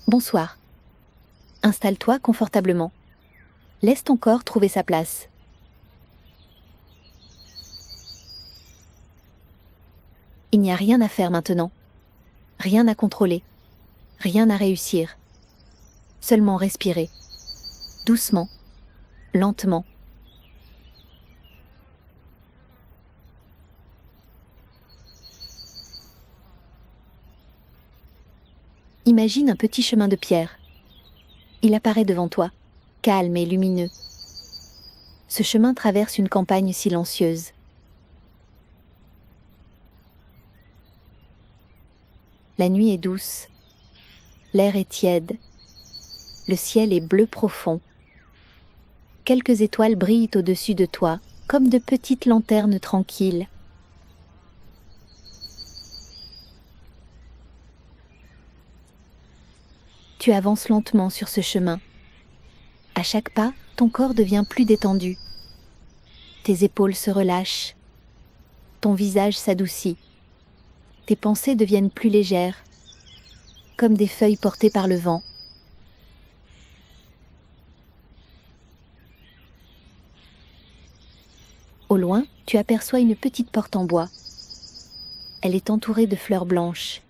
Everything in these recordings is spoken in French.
Bonsoir. Installe-toi confortablement. Laisse ton corps trouver sa place. Il n'y a rien à faire maintenant. Rien à contrôler. Rien à réussir. Seulement respirer. Doucement. Lentement. Imagine un petit chemin de pierre. Il apparaît devant toi, calme et lumineux. Ce chemin traverse une campagne silencieuse. La nuit est douce, l'air est tiède, le ciel est bleu profond. Quelques étoiles brillent au-dessus de toi, comme de petites lanternes tranquilles. Tu avances lentement sur ce chemin. À chaque pas, ton corps devient plus détendu. Tes épaules se relâchent. Ton visage s'adoucit. Tes pensées deviennent plus légères, comme des feuilles portées par le vent. Au loin, tu aperçois une petite porte en bois. Elle est entourée de fleurs blanches,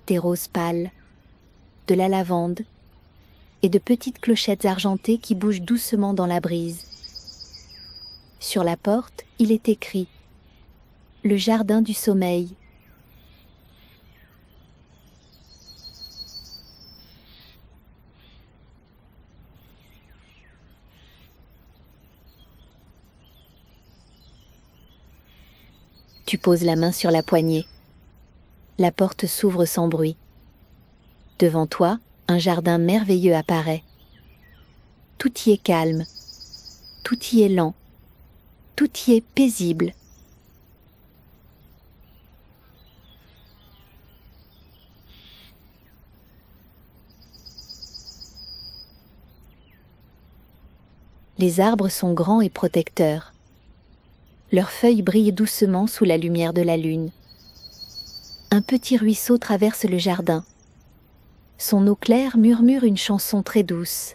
des roses pâles, de la lavande et de petites clochettes argentées qui bougent doucement dans la brise. Sur la porte, il est écrit « Le jardin du sommeil ». Tu poses la main sur la poignée. La porte s'ouvre sans bruit. Devant toi, un jardin merveilleux apparaît. Tout y est calme, tout y est lent, tout y est paisible. Les arbres sont grands et protecteurs. Leurs feuilles brillent doucement sous la lumière de la lune. Un petit ruisseau traverse le jardin. Son eau claire murmure une chanson très douce.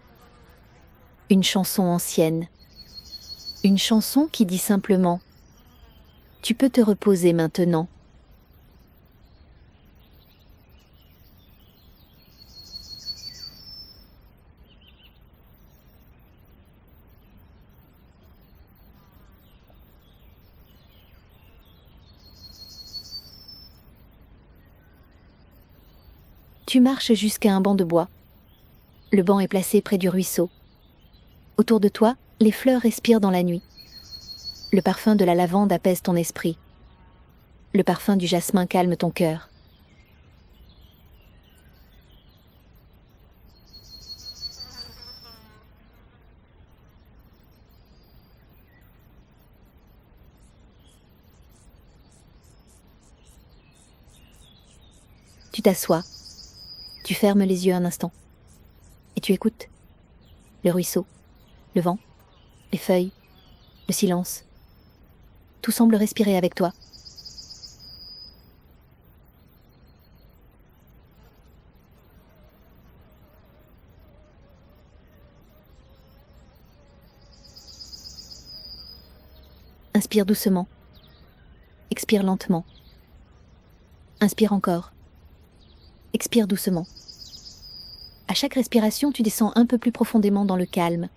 Une chanson ancienne. Une chanson qui dit simplement « Tu peux te reposer maintenant ». Tu marches jusqu'à un banc de bois. Le banc est placé près du ruisseau. Autour de toi, les fleurs respirent dans la nuit. Le parfum de la lavande apaise ton esprit. Le parfum du jasmin calme ton cœur. Tu t'assois. Tu fermes les yeux un instant. Et tu écoutes. Le ruisseau, le vent, les feuilles, le silence. Tout semble respirer avec toi. Inspire doucement. Expire lentement. Inspire encore. Expire doucement. À chaque respiration, tu descends un peu plus profondément dans le calme.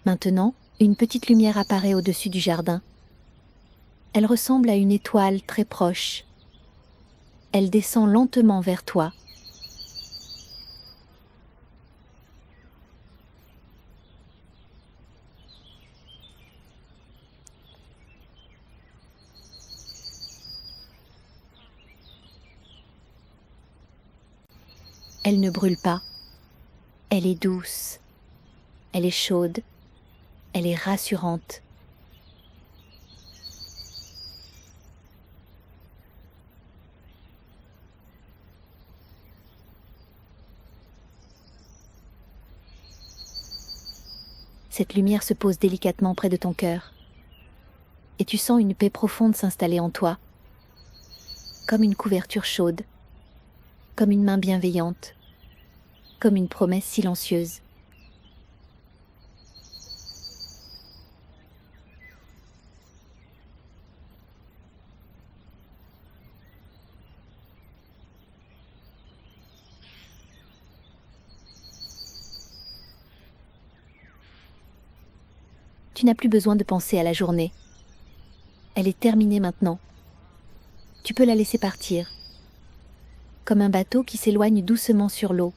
Maintenant, une petite lumière apparaît au-dessus du jardin. Elle ressemble à une étoile très proche. Elle descend lentement vers toi. Elle ne brûle pas. Elle est douce. Elle est chaude. Elle est rassurante. Cette lumière se pose délicatement près de ton cœur. Et tu sens une paix profonde s'installer en toi, comme une couverture chaude, comme une main bienveillante, comme une promesse silencieuse. Tu n'as plus besoin de penser à la journée. Elle est terminée maintenant. Tu peux la laisser partir, comme un bateau qui s'éloigne doucement sur l'eau.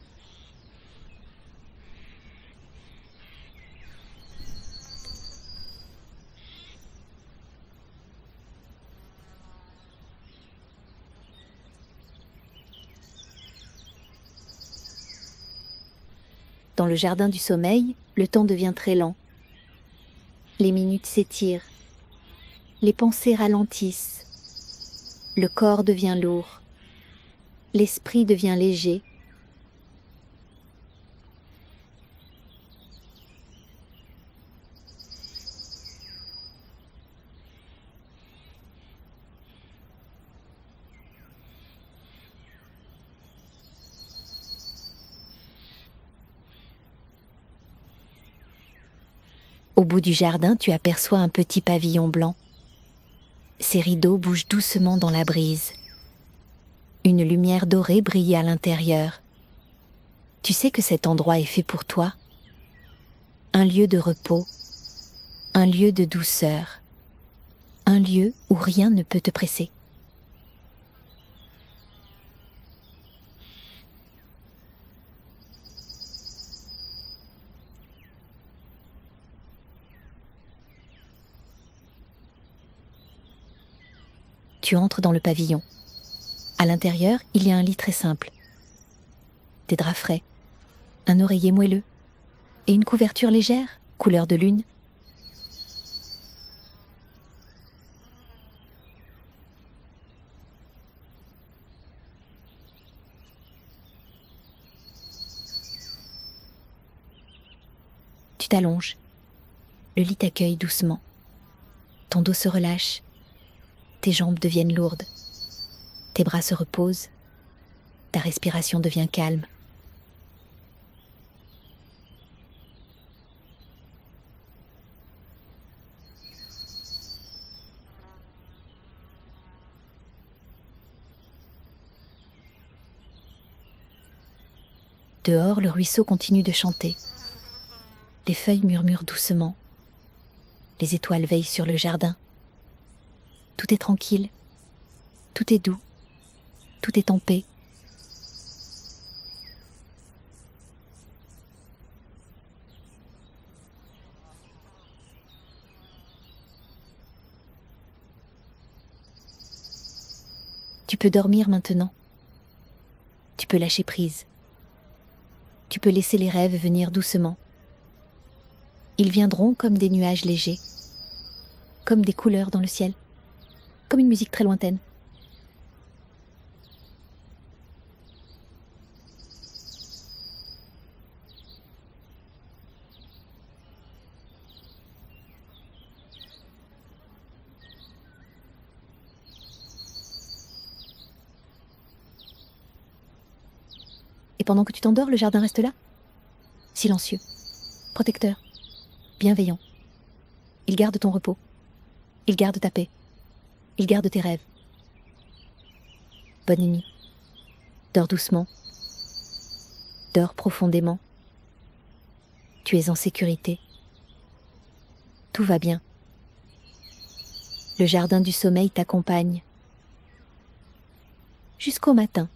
Dans le jardin du sommeil, le temps devient très lent. Les minutes s'étirent, les pensées ralentissent, le corps devient lourd, l'esprit devient léger. Au bout du jardin, tu aperçois un petit pavillon blanc. Ses rideaux bougent doucement dans la brise. Une lumière dorée brille à l'intérieur. Tu sais que cet endroit est fait pour toi. Un lieu de repos, un lieu de douceur, un lieu où rien ne peut te presser. Tu entres dans le pavillon. À l'intérieur, il y a un lit très simple. Des draps frais, un oreiller moelleux et une couverture légère, couleur de lune. Tu t'allonges. Le lit t'accueille doucement. Ton dos se relâche. Tes jambes deviennent lourdes. Tes bras se reposent. Ta respiration devient calme. Dehors, le ruisseau continue de chanter. Les feuilles murmurent doucement. Les étoiles veillent sur le jardin. Tout est tranquille. Tout est doux. Tout est en paix. Tu peux dormir maintenant. Tu peux lâcher prise. Tu peux laisser les rêves venir doucement. Ils viendront comme des nuages légers, comme des couleurs dans le ciel, comme une musique très lointaine. Et pendant que tu t'endors, le jardin reste là, silencieux, protecteur, bienveillant. Il garde ton repos. Il garde ta paix. Il garde tes rêves. Bonne nuit. Dors doucement. Dors profondément. Tu es en sécurité. Tout va bien. Le jardin du sommeil t'accompagne. Jusqu'au matin.